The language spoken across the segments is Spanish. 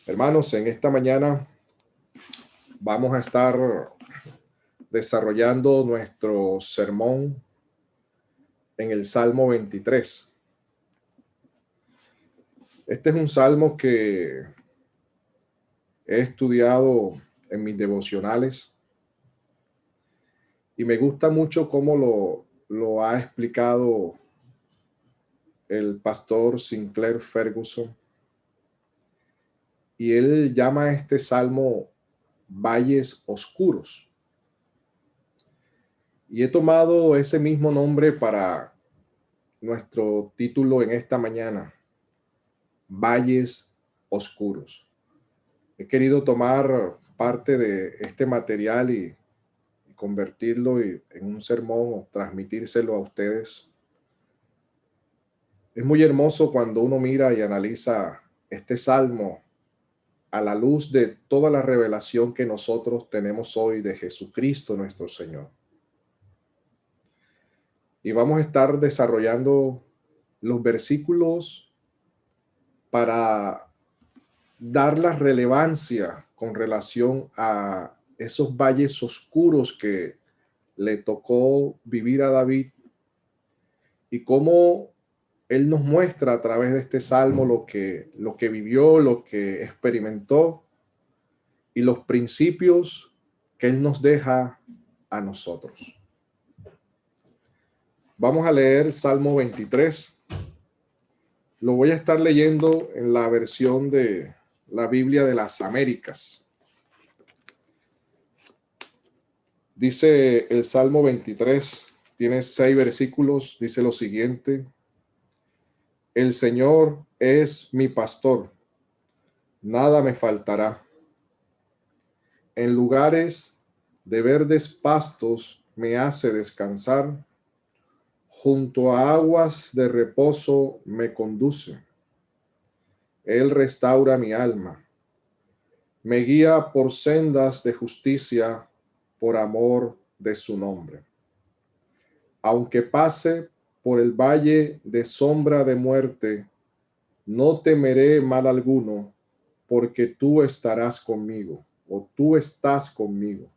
Hermanos, en esta mañana vamos a estar desarrollando nuestro sermón en el Salmo 23. Este es un salmo que he estudiado en mis devocionales y me gusta mucho cómo lo ha explicado el pastor Sinclair Ferguson. Y él llama a este salmo valles oscuros. Y he tomado ese mismo nombre para nuestro título en esta mañana, valles oscuros. He querido tomar parte de este material y convertirlo en un sermón o transmitírselo a ustedes. Es muy hermoso cuando uno mira y analiza este salmo a la luz de toda la revelación que nosotros tenemos hoy de Jesucristo nuestro Señor. Y vamos a estar desarrollando los versículos para dar la relevancia con relación a esos valles oscuros que le tocó vivir a David y cómo él nos muestra a través de este salmo lo que vivió, lo que experimentó y los principios que él nos deja a nosotros. Vamos a leer Salmo 23. Lo voy a estar leyendo en la versión de la Biblia de las Américas. Dice el Salmo 23, tiene 6 versículos, dice lo siguiente: El Señor es mi pastor, nada me faltará. En lugares de verdes pastos me hace descansar, junto a aguas de reposo me conduce. Él restaura mi alma, me guía por sendas de justicia por amor de su nombre. Aunque pase por el valle de sombra de muerte, no temeré mal alguno, porque tú estarás conmigo, o tú estás conmigo.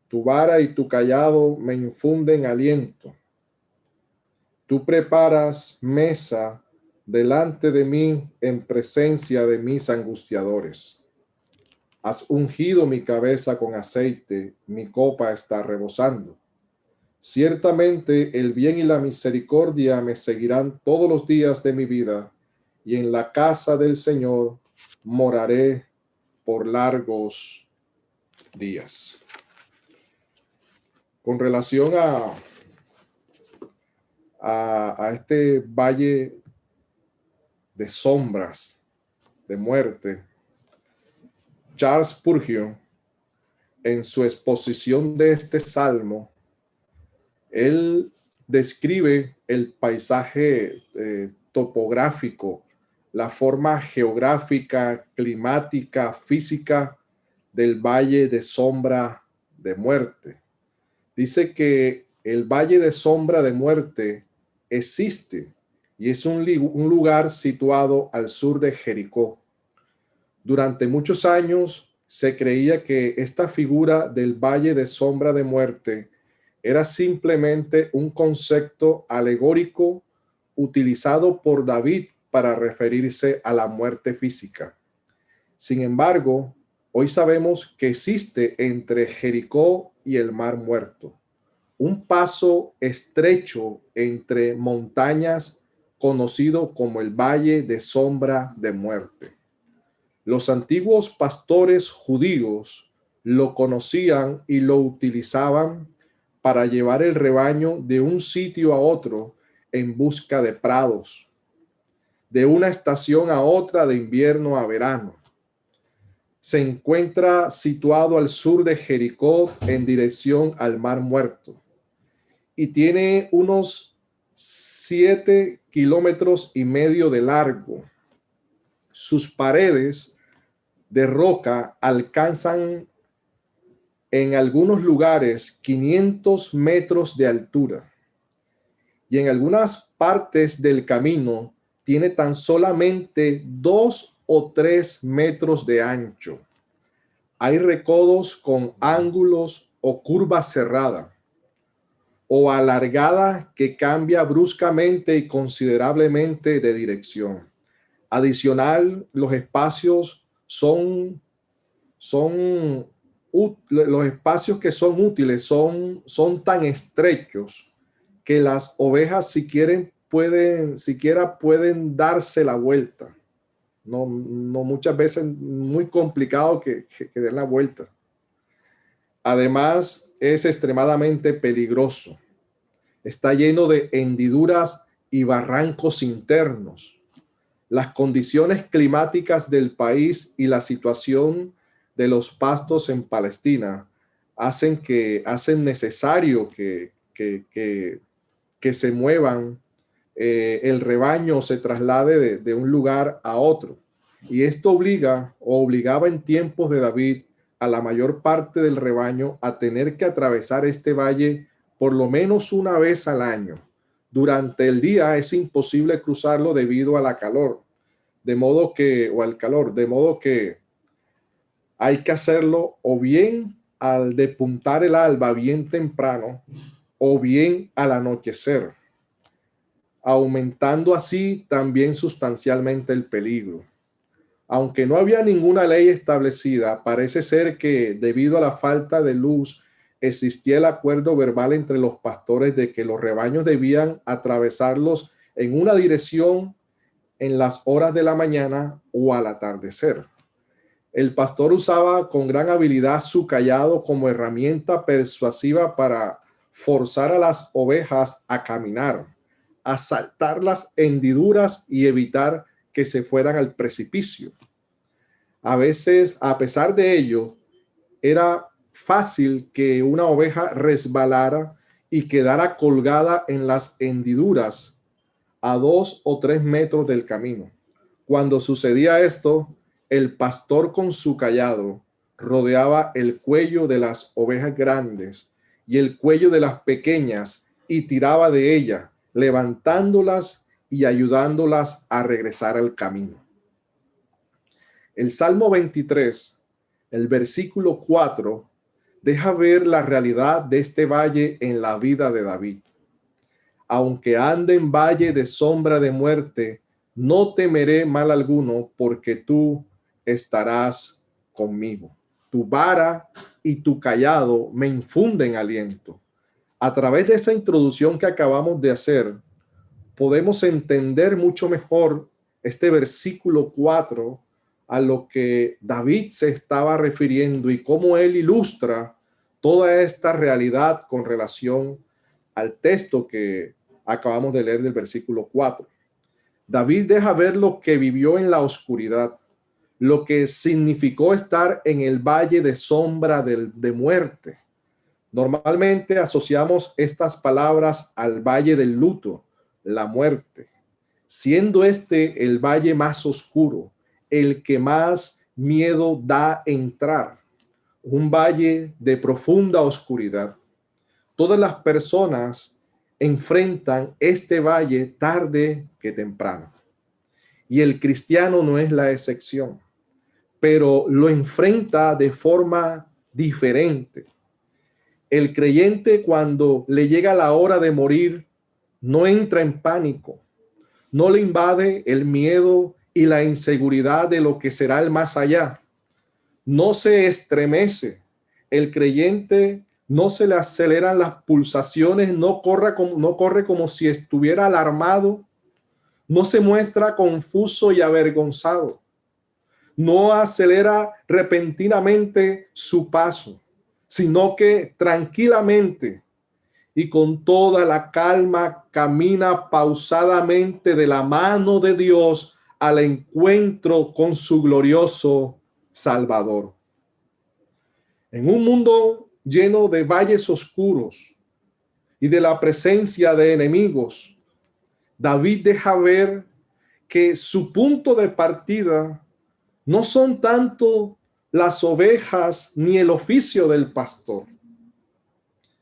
Tu vara y tu cayado me infunden aliento. Tú preparas mesa delante de mí en presencia de mis angustiadores. Has ungido mi cabeza con aceite, mi copa está rebosando. Ciertamente el bien y la misericordia me seguirán todos los días de mi vida, y en la casa del Señor moraré por largos días. Con relación a este valle de sombras, de muerte, Charles Spurgeon, en su exposición de este salmo, él describe el paisaje topográfico, la forma geográfica, climática, física del valle de sombra de muerte. Dice que el valle de sombra de muerte existe y es un lugar situado al sur de Jericó. Durante muchos años se creía que esta figura del valle de sombra de muerte era simplemente un concepto alegórico utilizado por David para referirse a la muerte física. Sin embargo, hoy sabemos que existe entre Jericó y el Mar Muerto un paso estrecho entre montañas conocido como el Valle de Sombra de Muerte. Los antiguos pastores judíos lo conocían y lo utilizaban para llevar el rebaño de un sitio a otro en busca de prados, de una estación a otra de invierno a verano. Se encuentra situado al sur de Jericó en dirección al Mar Muerto y tiene unos 7,5 kilómetros de largo. Sus paredes de roca alcanzan en algunos lugares 500 metros de altura y en algunas partes del camino tiene tan solamente 2 o 3 metros de ancho. Hay recodos con ángulos o curva cerrada o alargada que cambia bruscamente y considerablemente de dirección. Adicional, los espacios los espacios que son útiles son tan estrechos que las ovejas siquiera pueden darse la vuelta. No muchas veces muy complicado que den la vuelta. Además, es extremadamente peligroso. Está lleno de hendiduras y barrancos internos. Las condiciones climáticas del país y la situación de los pastos en Palestina hacen necesario que se muevan, el rebaño se traslade de un lugar a otro. Y esto obligaba en tiempos de David a la mayor parte del rebaño a tener que atravesar este valle por lo menos una vez al año. Durante el día es imposible cruzarlo debido a la calor, de modo que hay que hacerlo o bien al despuntar el alba bien temprano o bien al anochecer, aumentando así también sustancialmente el peligro. Aunque no había ninguna ley establecida, parece ser que debido a la falta de luz existía el acuerdo verbal entre los pastores de que los rebaños debían atravesarlos en una dirección en las horas de la mañana o al atardecer. El pastor usaba con gran habilidad su cayado como herramienta persuasiva para forzar a las ovejas a caminar, a saltar las hendiduras y evitar que se fueran al precipicio. A veces, a pesar de ello, era fácil que una oveja resbalara y quedara colgada en las hendiduras a 2 o 3 metros del camino. Cuando sucedía esto, el pastor con su cayado rodeaba el cuello de las ovejas grandes y el cuello de las pequeñas y tiraba de ella, levantándolas y ayudándolas a regresar al camino. El Salmo 23, el versículo 4, deja ver la realidad de este valle en la vida de David. Aunque ande en valle de sombra de muerte, no temeré mal alguno, porque tú estarás conmigo. Tu vara y tu cayado me infunden aliento. A través de esa introducción que acabamos de hacer, podemos entender mucho mejor este versículo 4 a lo que David se estaba refiriendo y cómo él ilustra toda esta realidad con relación al texto que acabamos de leer del versículo 4. David deja ver lo que vivió en la oscuridad, lo que significó estar en el valle de sombra de muerte. Normalmente asociamos estas palabras al valle del luto, la muerte, siendo este el valle más oscuro, el que más miedo da entrar, un valle de profunda oscuridad. Todas las personas enfrentan este valle tarde que temprano. Y el cristiano no es la excepción, pero lo enfrenta de forma diferente. El creyente, cuando le llega la hora de morir, no entra en pánico, no le invade el miedo y la inseguridad de lo que será el más allá. No se estremece. El creyente no se le aceleran las pulsaciones, no corre como si estuviera alarmado, no se muestra confuso y avergonzado, no acelera repentinamente su paso, sino que tranquilamente y con toda la calma camina pausadamente de la mano de Dios al encuentro con su glorioso Salvador. En un mundo lleno de valles oscuros y de la presencia de enemigos, David deja ver que su punto de partida no son tanto las ovejas ni el oficio del pastor,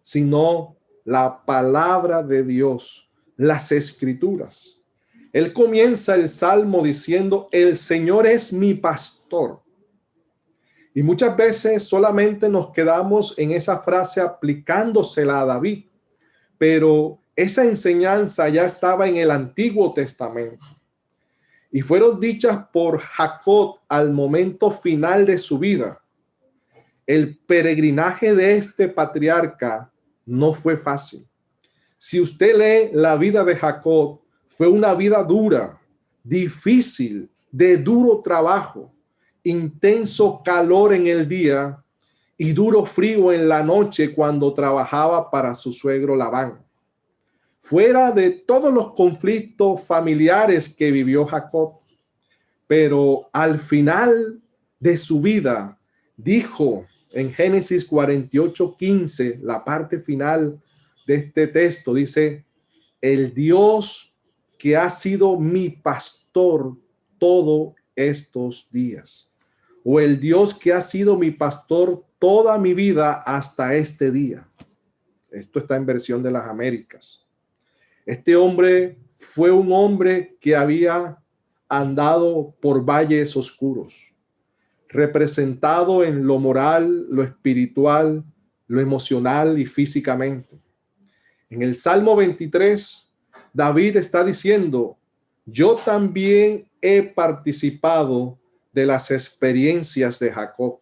sino la palabra de Dios, las escrituras. Él comienza el salmo diciendo, el Señor es mi pastor. Y muchas veces solamente nos quedamos en esa frase aplicándosela a David, pero esa enseñanza ya estaba en el Antiguo Testamento y fueron dichas por Jacob al momento final de su vida. El peregrinaje de este patriarca no fue fácil. Si usted lee la vida de Jacob, fue una vida dura, difícil, de duro trabajo, intenso calor en el día y duro frío en la noche cuando trabajaba para su suegro Labán. Fuera de todos los conflictos familiares que vivió Jacob, pero al final de su vida dijo en Génesis 48:15, la parte final de este texto, dice, el Dios que ha sido mi pastor todos estos días, o el Dios que ha sido mi pastor toda mi vida hasta este día. Esto está en versión de las Américas. Este hombre fue un hombre que había andado por valles oscuros, representado en lo moral, lo espiritual, lo emocional y físicamente. En el Salmo 23, David está diciendo, yo también he participado de las experiencias de Jacob.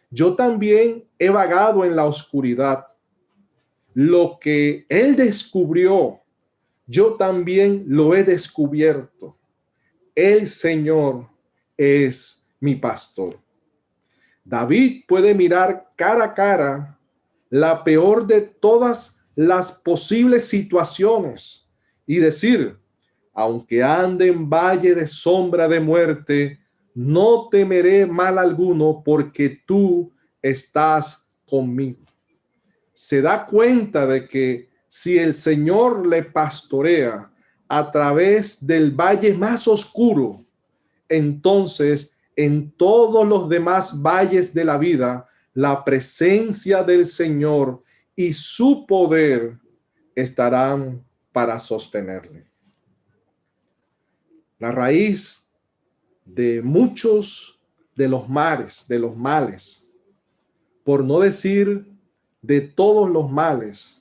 Yo también he vagado en la oscuridad. Lo que él descubrió, yo también lo he descubierto. El Señor es mi pastor. David puede mirar cara a cara la peor de todas las posibles situaciones y decir, aunque ande en valle de sombra de muerte, no temeré mal alguno porque tú estás conmigo. Se da cuenta de que si el Señor le pastorea a través del valle más oscuro, entonces en todos los demás valles de la vida, la presencia del Señor y su poder estarán para sostenerle. La raíz de muchos de los males, por no decir de todos los males,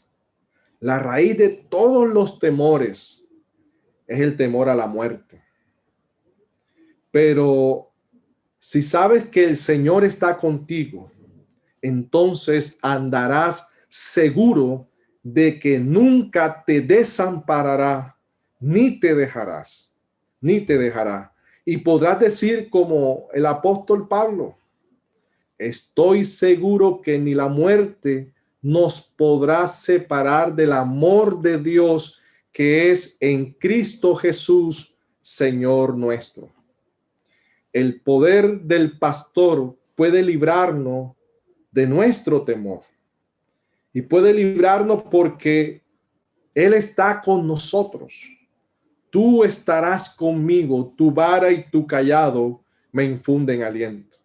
la raíz de todos los temores es el temor a la muerte. Pero si sabes que el Señor está contigo, entonces andarás seguro de que nunca te desamparará, ni te dejará. Y podrás decir como el apóstol Pablo, estoy seguro que ni la muerte nos podrá separar del amor de Dios que es en Cristo Jesús, Señor nuestro. El poder del pastor puede librarnos de nuestro temor y puede librarnos porque Él está con nosotros. Tú estarás conmigo, tu vara y tu cayado me infunden aliento.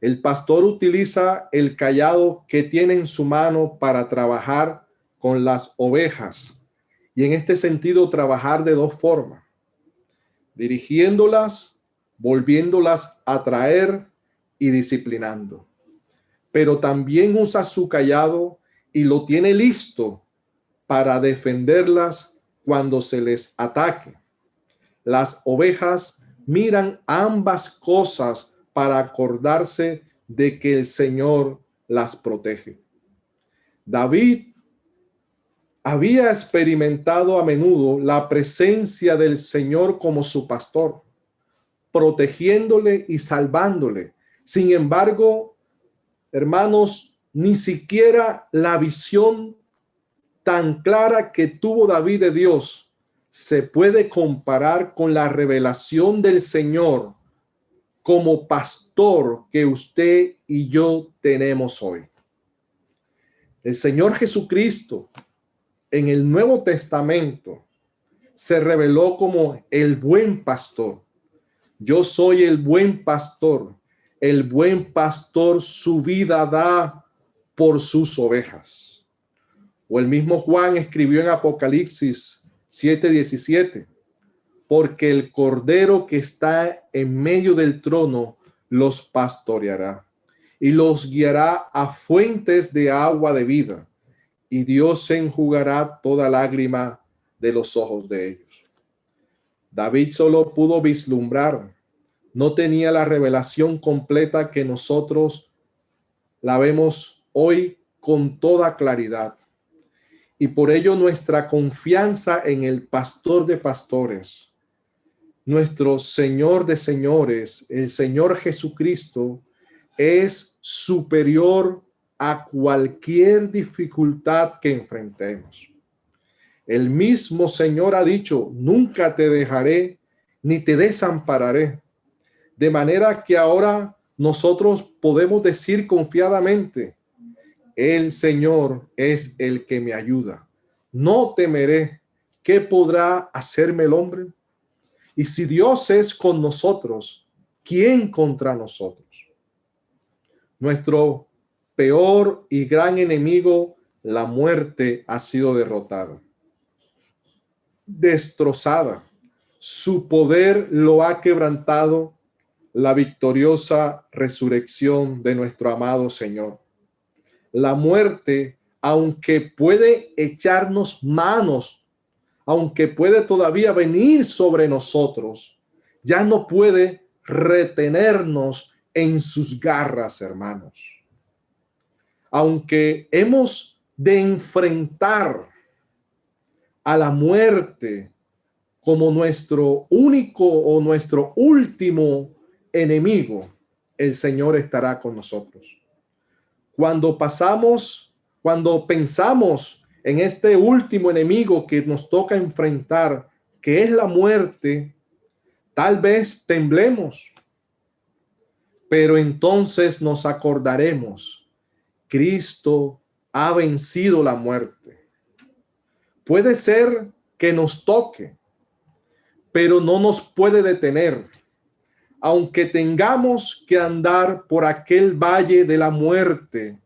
El pastor utiliza el cayado que tiene en su mano para trabajar con las ovejas y en este sentido trabajar de dos formas, dirigiéndolas, volviéndolas a traer y disciplinando. Pero también usa su cayado y lo tiene listo para defenderlas cuando se les ataque. Las ovejas miran ambas cosas para acordarse de que el Señor las protege. David había experimentado a menudo la presencia del Señor como su pastor, protegiéndole y salvándole. Sin embargo, hermanos, ni siquiera la visión tan clara que tuvo David de Dios se puede comparar con la revelación del Señor como pastor que usted y yo tenemos hoy. El Señor Jesucristo en el Nuevo Testamento se reveló como el buen pastor. Yo soy el buen pastor. El buen pastor su vida da por sus ovejas. O el mismo Juan escribió en Apocalipsis 7:17. porque el Cordero que está en medio del trono los pastoreará y los guiará a fuentes de agua de vida, y Dios se enjugará toda lágrima de los ojos de ellos. David solo pudo vislumbrar, no tenía la revelación completa que nosotros la vemos hoy con toda claridad. Y por ello nuestra confianza en el pastor de pastores, nuestro Señor de señores, el Señor Jesucristo, es superior a cualquier dificultad que enfrentemos. El mismo Señor ha dicho, nunca te dejaré ni te desampararé. De manera que ahora nosotros podemos decir confiadamente, el Señor es el que me ayuda. No temeré. ¿Qué podrá hacerme el hombre? Y si Dios es con nosotros, ¿quién contra nosotros? Nuestro peor y gran enemigo, la muerte, ha sido derrotada, destrozada. Su poder lo ha quebrantado la victoriosa resurrección de nuestro amado Señor. La muerte, aunque puede echarnos manos, aunque puede todavía venir sobre nosotros, ya no puede retenernos en sus garras, hermanos. Aunque hemos de enfrentar a la muerte como nuestro único o nuestro último enemigo, el Señor estará con nosotros. Cuando pensamos en este último enemigo que nos toca enfrentar, que es la muerte, tal vez temblemos, pero entonces nos acordaremos, Cristo ha vencido la muerte. Puede ser que nos toque, pero no nos puede detener. Aunque tengamos que andar por aquel valle de la muerte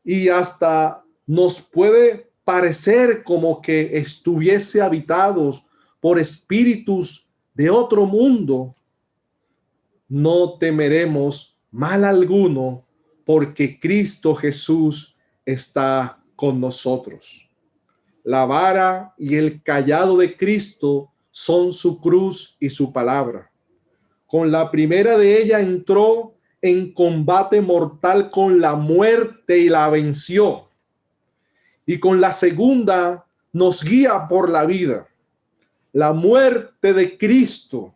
y hasta nos puede parecer como que estuviese habitados por espíritus de otro mundo, no temeremos mal alguno, porque Cristo Jesús está con nosotros. La vara y el cayado de Cristo son su cruz y su palabra. Con la primera de ella entró en combate mortal con la muerte y la venció. Y con la segunda nos guía por la vida. La muerte de Cristo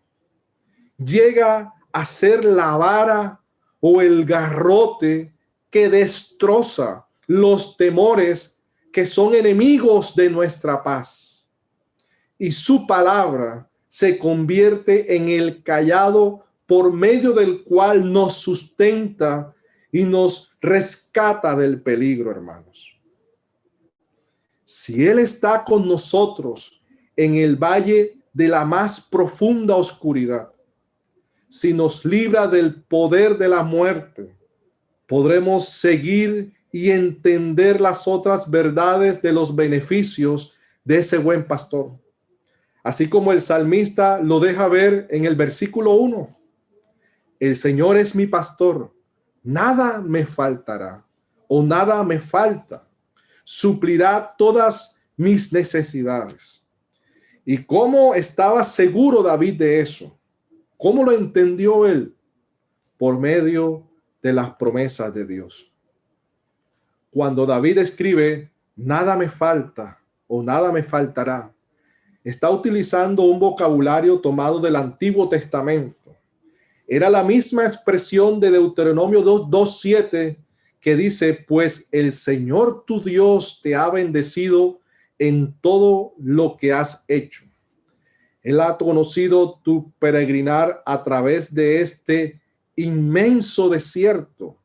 llega a ser la vara o el garrote que destroza los temores que son enemigos de nuestra paz. Y su palabra se convierte en el cayado por medio del cual nos sustenta y nos rescata del peligro, hermanos. Si Él está con nosotros en el valle de la más profunda oscuridad, si nos libra del poder de la muerte, podremos seguir y entender las otras verdades de los beneficios de ese buen pastor. Así como el salmista lo deja ver en el versículo 1. El Señor es mi pastor, nada me faltará o nada me falta. Suplirá todas mis necesidades. ¿Y cómo estaba seguro David de eso? ¿Cómo lo entendió él? Por medio de las promesas de Dios. Cuando David escribe, nada me falta o nada me faltará, está utilizando un vocabulario tomado del Antiguo Testamento. Era la misma expresión de Deuteronomio 2:7 que dice, pues el Señor tu Dios te ha bendecido en todo lo que has hecho. Él ha conocido tu peregrinar a través de este inmenso desierto.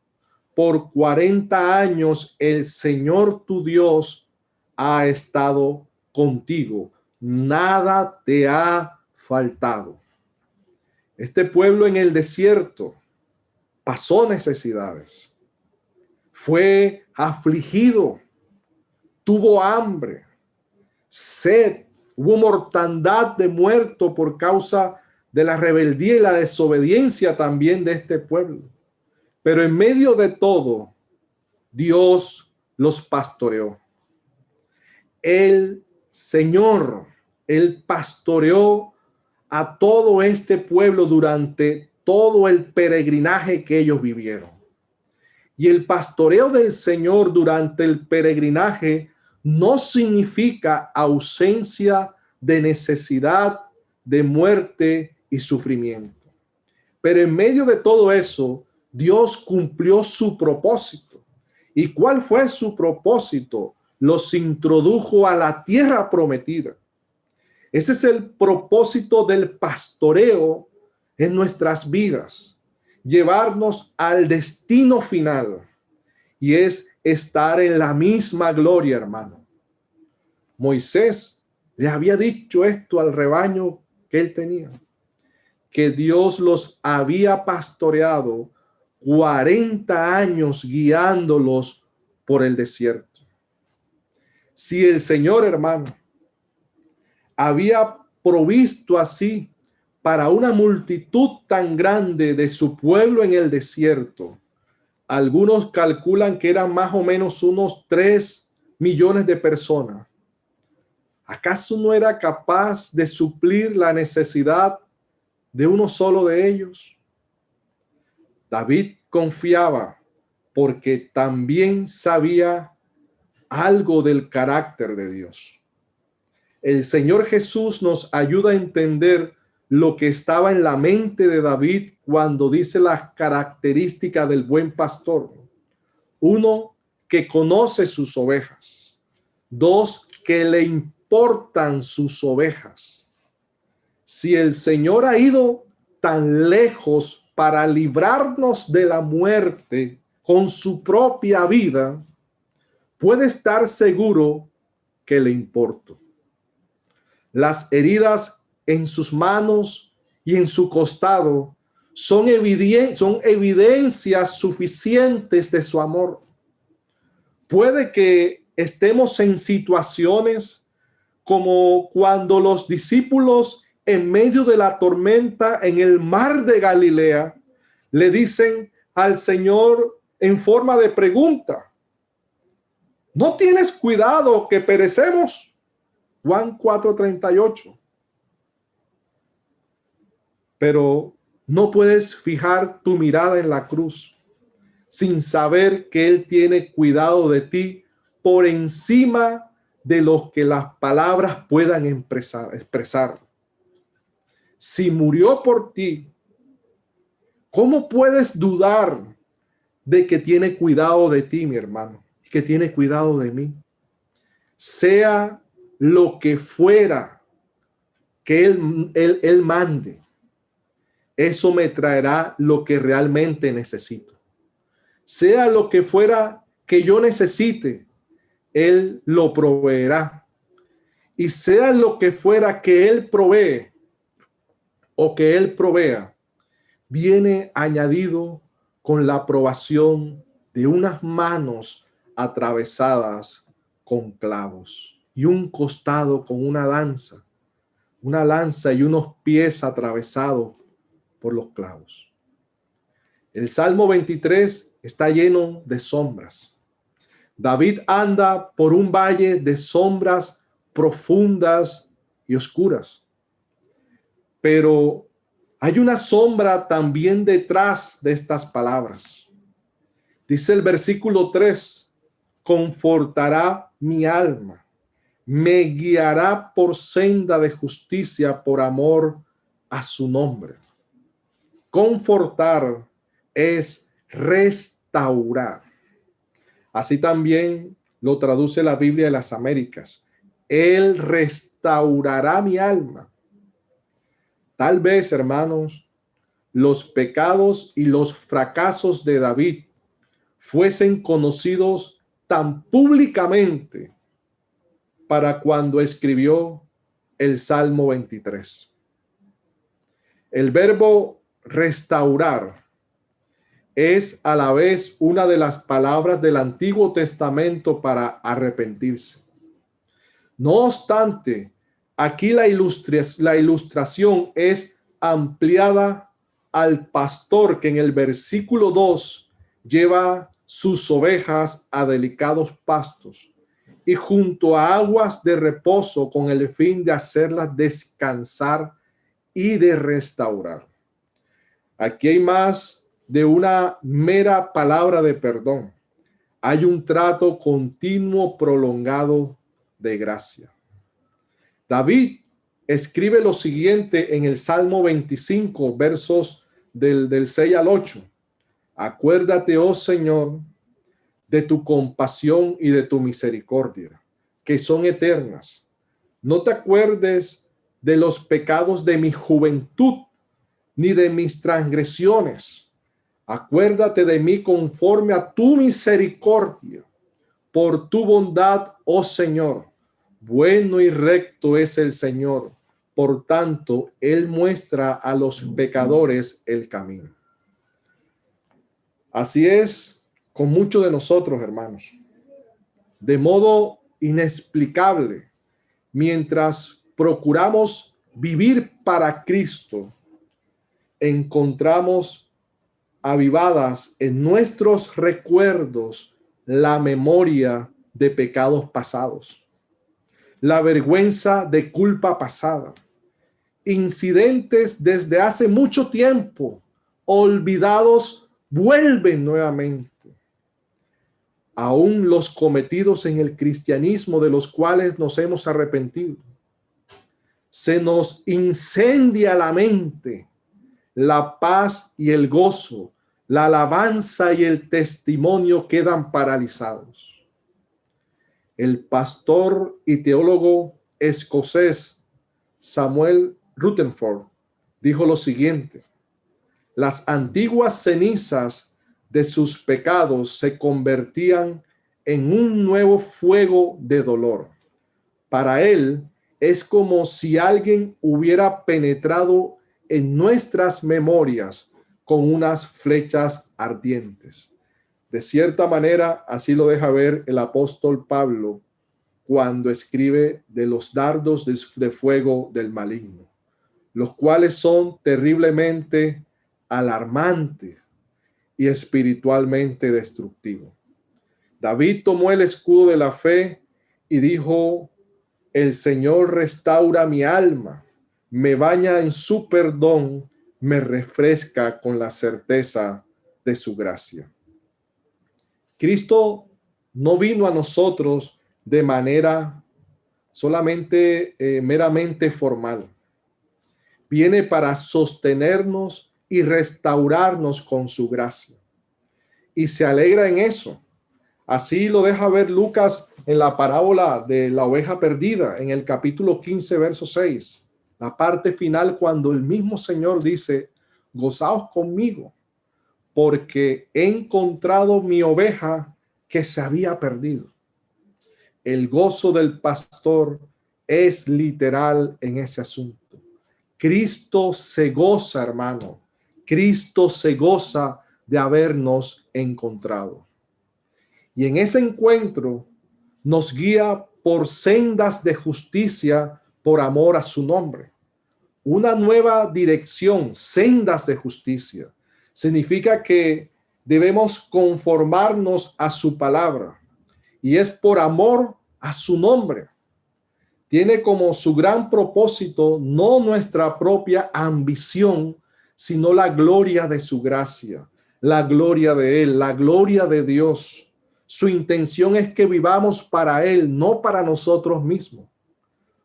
Por 40 años el Señor tu Dios ha estado contigo. Nada te ha faltado. Este pueblo en el desierto pasó necesidades, fue afligido, tuvo hambre, sed, Hubo mortandad de muertos por causa de la rebeldía y la desobediencia también de este pueblo. Pero en medio de todo, Dios los pastoreó. El Señor, Él pastoreó a todo este pueblo durante todo el peregrinaje que ellos vivieron. Y el pastoreo del Señor durante el peregrinaje no significa ausencia de necesidad, de muerte y sufrimiento. Pero en medio de todo eso, Dios cumplió su propósito. ¿Y cuál fue su propósito? Los introdujo a la tierra prometida. Ese es el propósito del pastoreo en nuestras vidas, llevarnos al destino final, y es estar en la misma gloria, hermano. Moisés le había dicho esto al rebaño que él tenía, que Dios los había pastoreado 40 años guiándolos por el desierto. Si el Señor, hermano, había provisto así para una multitud tan grande de su pueblo en el desierto, algunos calculan que eran más o menos unos 3 millones de personas. ¿Acaso no era capaz de suplir la necesidad de uno solo de ellos? David confiaba porque también sabía algo del carácter de Dios. El Señor Jesús nos ayuda a entender lo que estaba en la mente de David cuando dice las características del buen pastor. 1, que conoce sus ovejas. 2, que le importan sus ovejas. Si el Señor ha ido tan lejos para librarnos de la muerte con su propia vida, puede estar seguro que le importo. Las heridas en sus manos y en su costado son evidencias suficientes de su amor. Puede que estemos en situaciones como cuando los discípulos en medio de la tormenta en el mar de Galilea le dicen al Señor en forma de pregunta: ¿no tienes cuidado que perecemos? Juan 4:38. Pero no puedes fijar tu mirada en la cruz sin saber que Él tiene cuidado de ti por encima de lo que las palabras puedan expresar. Si murió por ti, ¿cómo puedes dudar de que tiene cuidado de ti, mi hermano? Que tiene cuidado de mí. Sea lo que fuera que él mande, eso me traerá lo que realmente necesito. Sea lo que fuera que yo necesite, Él lo proveerá. Y sea lo que fuera que Él provee o que Él provea, viene añadido con la aprobación de unas manos atravesadas con clavos y un costado con una lanza y unos pies atravesados por los clavos. El Salmo 23 está lleno de sombras. David anda por un valle de sombras profundas y oscuras. Pero hay una sombra también detrás de estas palabras. Dice el versículo 3: confortará mi alma, me guiará por senda de justicia por amor a su nombre. Confortar es restaurar. Así también lo traduce la Biblia de las Américas. Él restaurará mi alma. Tal vez, hermanos, los pecados y los fracasos de David fuesen conocidos tan públicamente para cuando escribió el Salmo 23. El verbo restaurar es a la vez una de las palabras del Antiguo Testamento para arrepentirse. No obstante, Aquí la ilustración es ampliada al pastor que en el versículo 2 lleva sus ovejas a delicados pastos y junto a aguas de reposo con el fin de hacerlas descansar y de restaurar. Aquí hay más de una mera palabra de perdón. Hay un trato continuo, prolongado de gracia. David escribe lo siguiente en el Salmo 25, versos del 6 al 8. Acuérdate, oh Señor, de tu compasión y de tu misericordia, que son eternas. No te acuerdes de los pecados de mi juventud, ni de mis transgresiones. Acuérdate de mí conforme a tu misericordia, por tu bondad, oh Señor. Bueno y recto es el Señor, por tanto, Él muestra a los pecadores el camino. Así es con muchos de nosotros, hermanos. De modo inexplicable, mientras procuramos vivir para Cristo, encontramos avivadas en nuestros recuerdos la memoria de pecados pasados, la vergüenza de culpa pasada, incidentes desde hace mucho tiempo, olvidados, vuelven nuevamente. Aún los cometidos en el cristianismo de los cuales nos hemos arrepentido. Se nos incendia la mente, la paz y el gozo, la alabanza y el testimonio quedan paralizados. El pastor y teólogo escocés Samuel Rutherford dijo lo siguiente: las antiguas cenizas de sus pecados se convertían en un nuevo fuego de dolor. Para él es como si alguien hubiera penetrado en nuestras memorias con unas flechas ardientes. De cierta manera, así lo deja ver el apóstol Pablo cuando escribe de los dardos de fuego del maligno, los cuales son terriblemente alarmantes y espiritualmente destructivos. David tomó el escudo de la fe y dijo: el Señor restaura mi alma, me baña en su perdón, me refresca con la certeza de su gracia. Cristo no vino a nosotros de manera solamente meramente formal. Viene para sostenernos y restaurarnos con su gracia. Y se alegra en eso. Así lo deja ver Lucas en la parábola de la oveja perdida, en el capítulo 15, verso 6. La parte final, cuando el mismo Señor dice: gozaos conmigo, porque he encontrado mi oveja que se había perdido. El gozo del pastor es literal en ese asunto. Cristo se goza, hermano. Cristo se goza de habernos encontrado. Y en ese encuentro nos guía por sendas de justicia por amor a su nombre. Una nueva dirección, sendas de justicia. Significa que debemos conformarnos a su palabra. Y es por amor a su nombre. Tiene como su gran propósito no nuestra propia ambición, sino la gloria de su gracia, la gloria de Él, la gloria de Dios. Su intención es que vivamos para Él, no para nosotros mismos.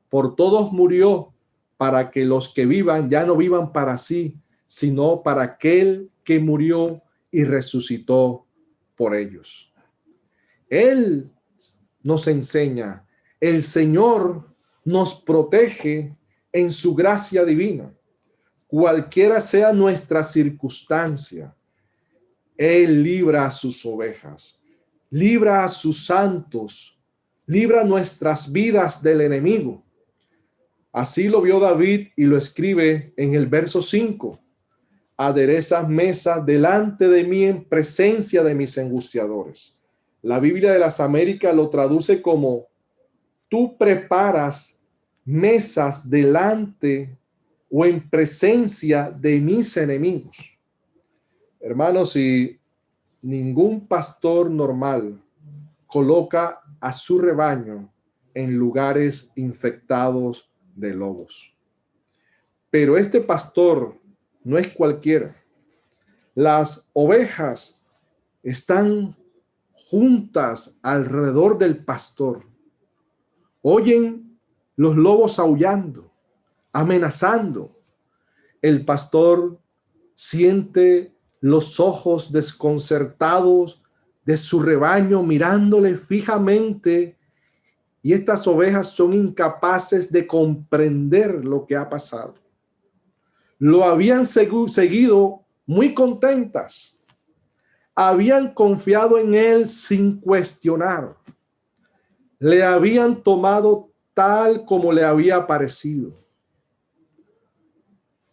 Por todos murió, para que los que vivan ya no vivan para sí, sino para aquel que murió y resucitó por ellos. Él nos enseña, el Señor nos protege en su gracia divina. Cualquiera sea nuestra circunstancia, Él libra a sus ovejas, libra a sus santos, libra nuestras vidas del enemigo. Así lo vio David y lo escribe en el verso 5. Aderezas mesa delante de mí en presencia de mis angustiadores. La Biblia de las Américas lo traduce como: tú preparas mesas delante o en presencia de mis enemigos. Hermanos, si ningún pastor normal coloca a su rebaño en lugares infectados de lobos. Pero este pastor no es cualquiera. Las ovejas están juntas alrededor del pastor. Oyen los lobos aullando, amenazando. El pastor siente los ojos desconcertados de su rebaño mirándole fijamente, y estas ovejas son incapaces de comprender lo que ha pasado. Lo habían seguido muy contentas. Habían confiado en él sin cuestionar. Le habían tomado tal como le había parecido.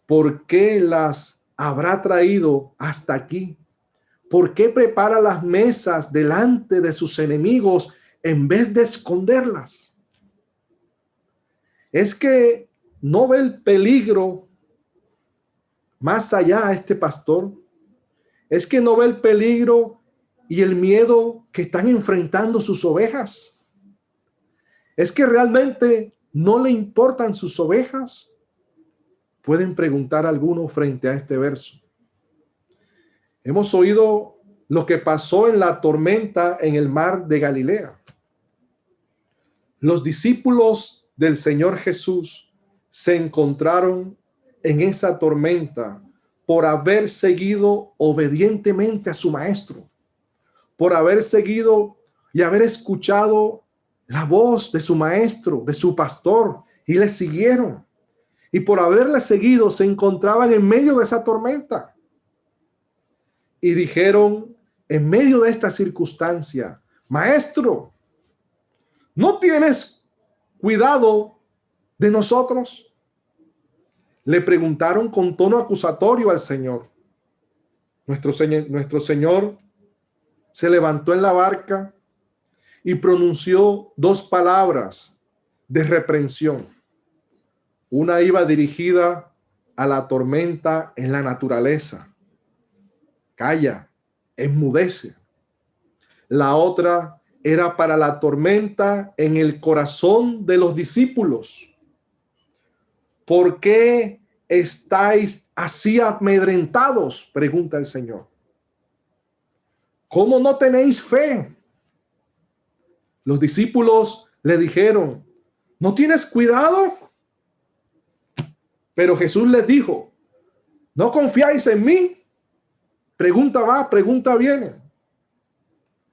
¿Por qué las habrá traído hasta aquí? ¿Por qué prepara las mesas delante de sus enemigos en vez de esconderlas? Es que no ve el peligro más allá a este pastor. Es que no ve el peligro y el miedo que están enfrentando sus ovejas. Es que realmente no le importan sus ovejas. Pueden preguntar algunos frente a este verso. Hemos oído lo que pasó en la tormenta en el mar de Galilea. Los discípulos del Señor Jesús se encontraron en esa tormenta por haber seguido obedientemente a su maestro, por haber seguido y haber escuchado la voz de su maestro, de su pastor, y le siguieron. Y por haberle seguido se encontraban en medio de esa tormenta. Y dijeron en medio de esta circunstancia: Maestro, ¿no tienes cuidado de nosotros? Le preguntaron con tono acusatorio al Señor. Nuestro Señor se levantó en la barca y pronunció dos palabras de reprensión. Una iba dirigida a la tormenta en la naturaleza: calla, enmudece. La otra era para la tormenta en el corazón de los discípulos. ¿Por qué estáis así amedrentados?, pregunta el Señor. ¿Cómo no tenéis fe? Los discípulos le dijeron: ¿no tienes cuidado? Pero Jesús les dijo: ¿no confiáis en mí? Pregunta va, pregunta viene.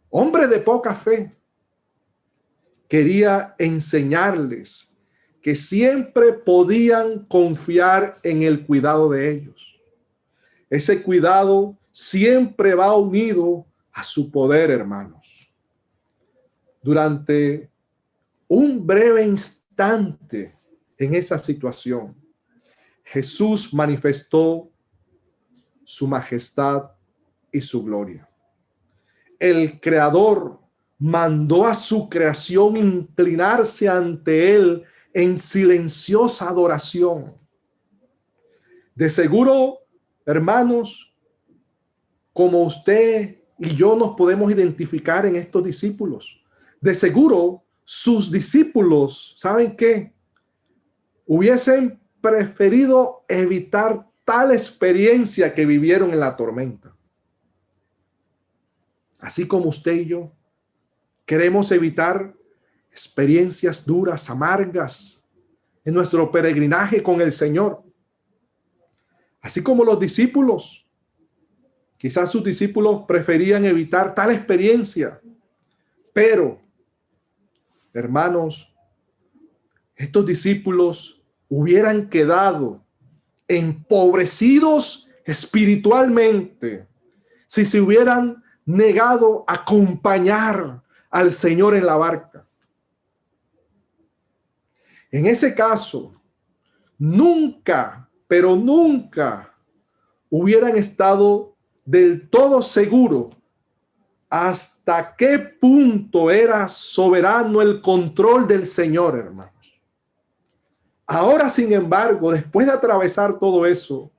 Hombre de poca fe. Quería enseñarles que siempre podían confiar en el cuidado de ellos. Ese cuidado siempre va unido a su poder, hermanos. Durante un breve instante en esa situación, Jesús manifestó su majestad y su gloria. El Creador mandó a su creación inclinarse ante él en silenciosa adoración. De seguro, hermanos, como usted y yo nos podemos identificar en estos discípulos, de seguro sus discípulos, ¿saben qué? Hubiesen preferido evitar tal experiencia que vivieron en la tormenta. Así como usted y yo queremos evitar experiencias duras, amargas en nuestro peregrinaje con el Señor. Así como los discípulos, quizás sus discípulos preferían evitar tal experiencia, pero, hermanos, estos discípulos hubieran quedado empobrecidos espiritualmente si se hubieran negado a acompañar al Señor en la barca. En ese caso, nunca, pero nunca hubieran estado del todo seguros hasta qué punto era soberano el control del Señor, hermanos. Ahora, sin embargo, después de atravesar todo eso,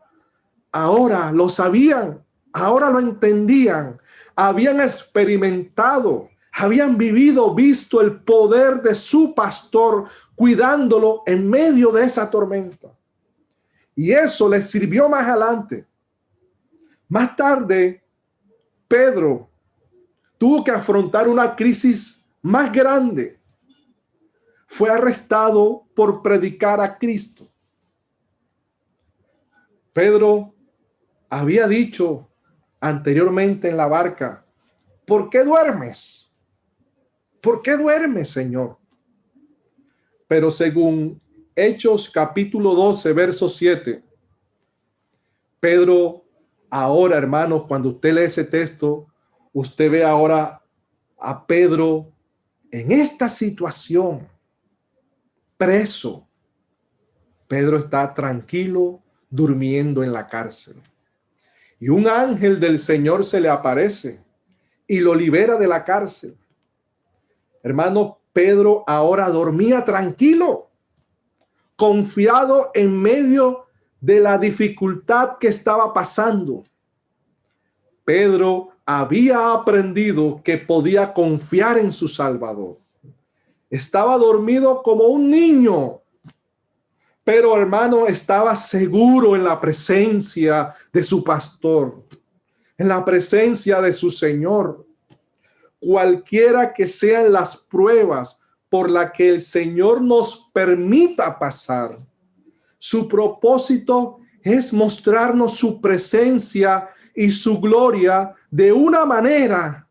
ahora lo sabían, ahora lo entendían, habían experimentado, habían visto el poder de su pastor cuidándolo en medio de esa tormenta. Y eso les sirvió más adelante. Más tarde, Pedro tuvo que afrontar una crisis más grande. Fue arrestado por predicar a Cristo. Pedro había dicho anteriormente en la barca: ¿por qué duermes? ¿Por qué duermes, Señor? Pero según Hechos capítulo 12, verso 7, Pedro, ahora, hermanos, cuando usted lee ese texto, usted ve ahora a Pedro en esta situación, preso. Pedro está tranquilo, durmiendo en la cárcel. Y un ángel del Señor se le aparece y lo libera de la cárcel. Hermano, Pedro ahora dormía tranquilo, confiado en medio de la dificultad que estaba pasando. Pedro había aprendido que podía confiar en su Salvador. Estaba dormido como un niño, pero hermano, estaba seguro en la presencia de su pastor, en la presencia de su Señor. Cualquiera que sean las pruebas por las que el Señor nos permita pasar, su propósito es mostrarnos su presencia y su gloria de una manera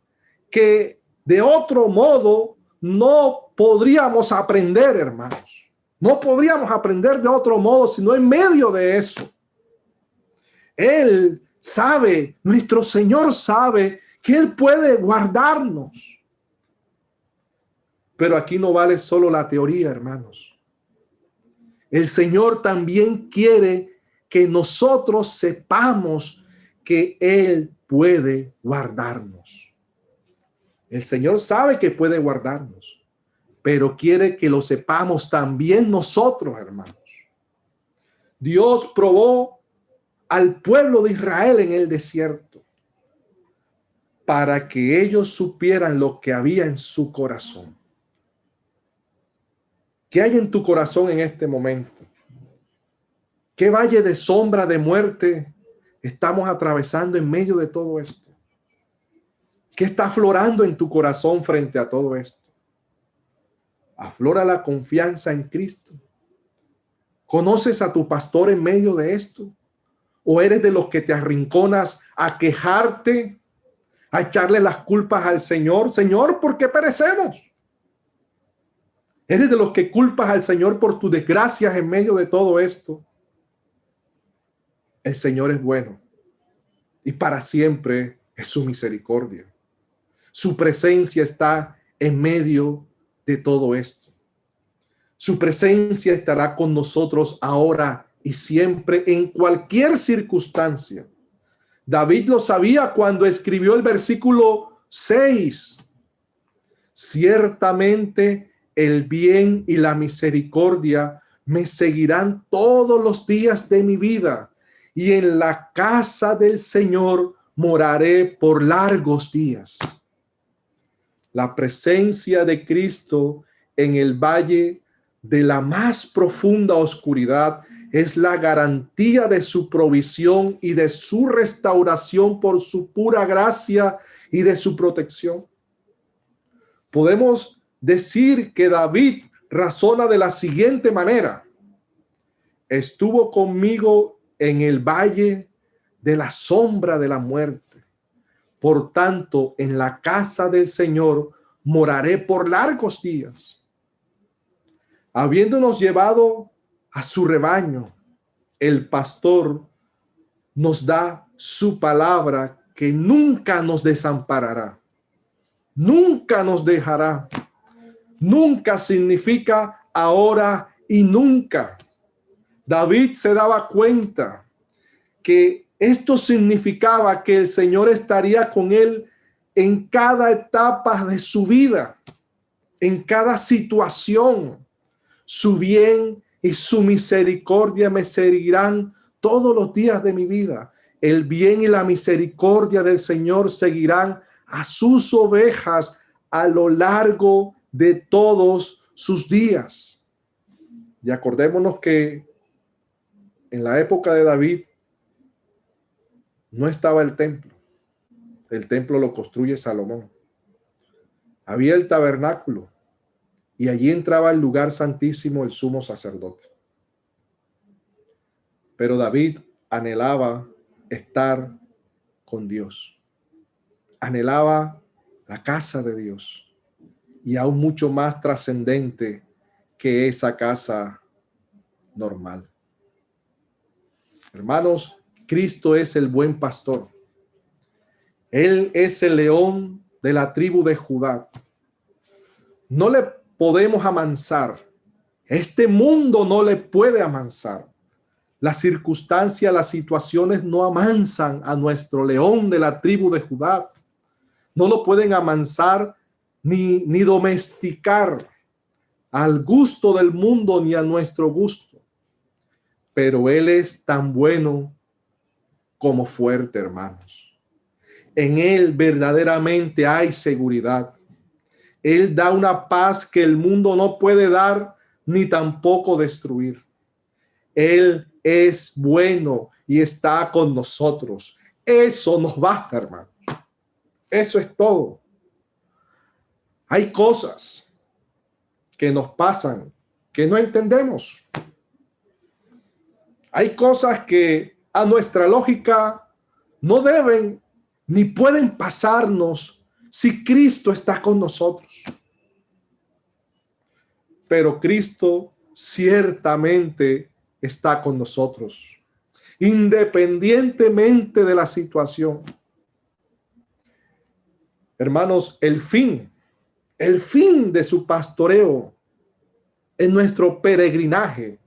que de otro modo no podríamos aprender, hermanos. No podríamos aprender de otro modo, sino en medio de eso. Él sabe, nuestro Señor sabe que Él puede guardarnos. Pero aquí no vale solo la teoría, hermanos. El Señor también quiere que nosotros sepamos que Él puede guardarnos. El Señor sabe que puede guardarnos, pero quiere que lo sepamos también nosotros, hermanos. Dios probó al pueblo de Israel en el desierto para que ellos supieran lo que había en su corazón. ¿Qué hay en tu corazón en este momento? ¿Qué valle de sombra de muerte estamos atravesando en medio de todo esto? ¿Qué está aflorando en tu corazón frente a todo esto? ¿Aflora la confianza en Cristo? ¿Conoces a tu pastor en medio de esto? ¿O eres de los que te arrinconas a quejarte, a echarle las culpas al Señor? Señor, ¿por qué perecemos? ¿Eres de los que culpas al Señor por tus desgracias en medio de todo esto? El Señor es bueno y para siempre es su misericordia. Su presencia está en medio de todo esto. Su presencia estará con nosotros ahora y siempre en cualquier circunstancia. David lo sabía cuando escribió el versículo 6. Ciertamente el bien y la misericordia me seguirán todos los días de mi vida, y en la casa del Señor moraré por largos días. La presencia de Cristo en el valle de la más profunda oscuridad es la garantía de su provisión y de su restauración por su pura gracia y de su protección. Podemos decir que David razona de la siguiente manera: estuvo conmigo en el valle de la sombra de la muerte. Por tanto, en la casa del Señor moraré por largos días. Habiéndonos llevado a su rebaño, el pastor nos da su palabra que nunca nos desamparará, nunca nos dejará. Nunca significa ahora y nunca. David se daba cuenta que esto significaba que el Señor estaría con él en cada etapa de su vida, en cada situación. Su bien y su misericordia me seguirán todos los días de mi vida. El bien y la misericordia del Señor seguirán a sus ovejas a lo largo de todos sus días. Y acordémonos que en la época de David no estaba el templo. El templo lo construye Salomón. Había el tabernáculo y allí entraba al lugar santísimo el sumo sacerdote. Pero David anhelaba estar con Dios. Anhelaba la casa de Dios y aún mucho más trascendente que esa casa normal. Hermanos, Cristo es el buen pastor. Él es el león de la tribu de Judá. No le podemos amansar. Este mundo no le puede amansar. Las circunstancias, las situaciones no amansan a nuestro león de la tribu de Judá. No lo pueden amansar ni domesticar al gusto del mundo ni a nuestro gusto. Pero Él es tan bueno como fuerte, hermanos. En Él verdaderamente hay seguridad. Él da una paz que el mundo no puede dar ni tampoco destruir. Él es bueno y está con nosotros. Eso nos basta, hermano. Eso es todo. Hay cosas que nos pasan que no entendemos. Hay cosas que a nuestra lógica no deben ni pueden pasarnos si Cristo está con nosotros. Pero Cristo ciertamente está con nosotros, independientemente de la situación. Hermanos, el fin de su pastoreo en nuestro peregrinaje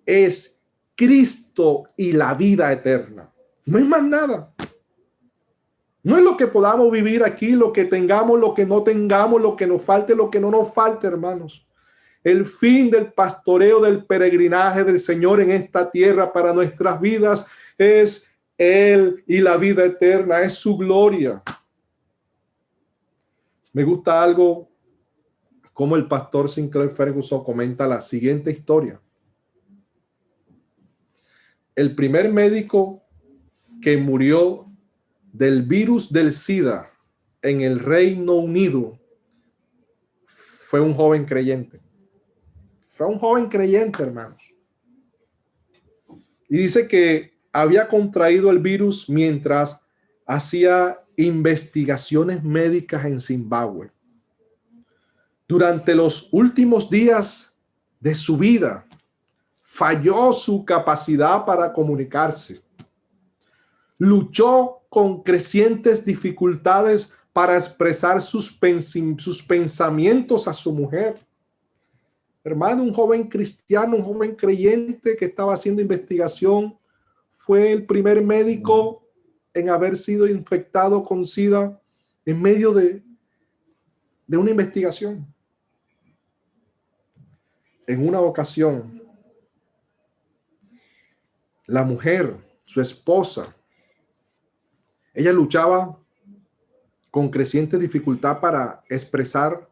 es Cristo y la vida eterna. No es más nada. No es lo que podamos vivir aquí, lo que tengamos, lo que no tengamos, lo que nos falte, lo que no nos falte, hermanos. El fin del pastoreo, del peregrinaje del Señor en esta tierra para nuestras vidas es Él y la vida eterna, es su gloria. Me gusta algo como el pastor Sinclair Ferguson comenta la siguiente historia. El primer médico que murió del virus del SIDA en el Reino Unido fue un joven creyente. Fue un joven creyente, hermanos. Y dice que había contraído el virus mientras hacía investigaciones médicas en Zimbabue. Durante los últimos días de su vida, falló su capacidad para comunicarse. Luchó con crecientes dificultades para expresar sus pensamientos a su mujer. Hermano, un joven cristiano, un joven creyente que estaba haciendo investigación, fue el primer médico en haber sido infectado con SIDA en medio de una investigación. En una ocasión, la mujer, su esposa, ella luchaba con creciente dificultad para expresar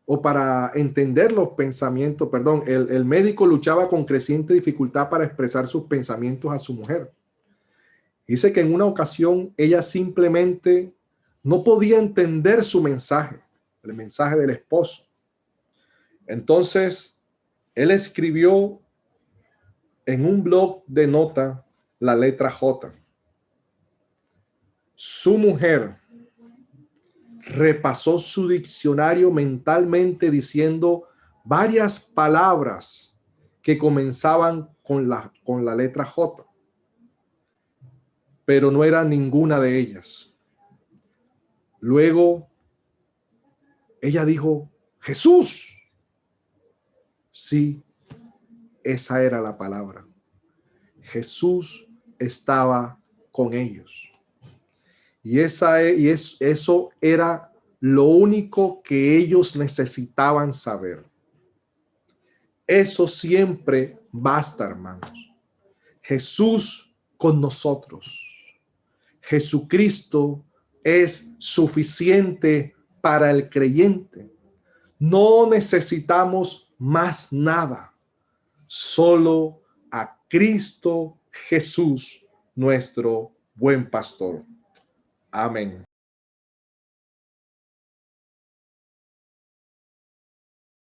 o para entender los pensamientos, perdón, el médico luchaba con creciente dificultad para expresar sus pensamientos a su mujer. Dice que en una ocasión ella simplemente no podía entender su mensaje, el mensaje del esposo. Entonces, él escribió en un blog de nota la letra J. Su mujer repasó su diccionario mentalmente diciendo varias palabras que comenzaban con la letra J, pero no era ninguna de ellas. Luego ella dijo, Jesús. Sí, esa era la palabra. Jesús estaba con ellos. Y eso era lo único que ellos necesitaban saber. Eso siempre basta, hermanos. Jesús con nosotros. Jesucristo es suficiente para el creyente. No necesitamos más nada, solo a Cristo Jesús, nuestro buen pastor. Amén.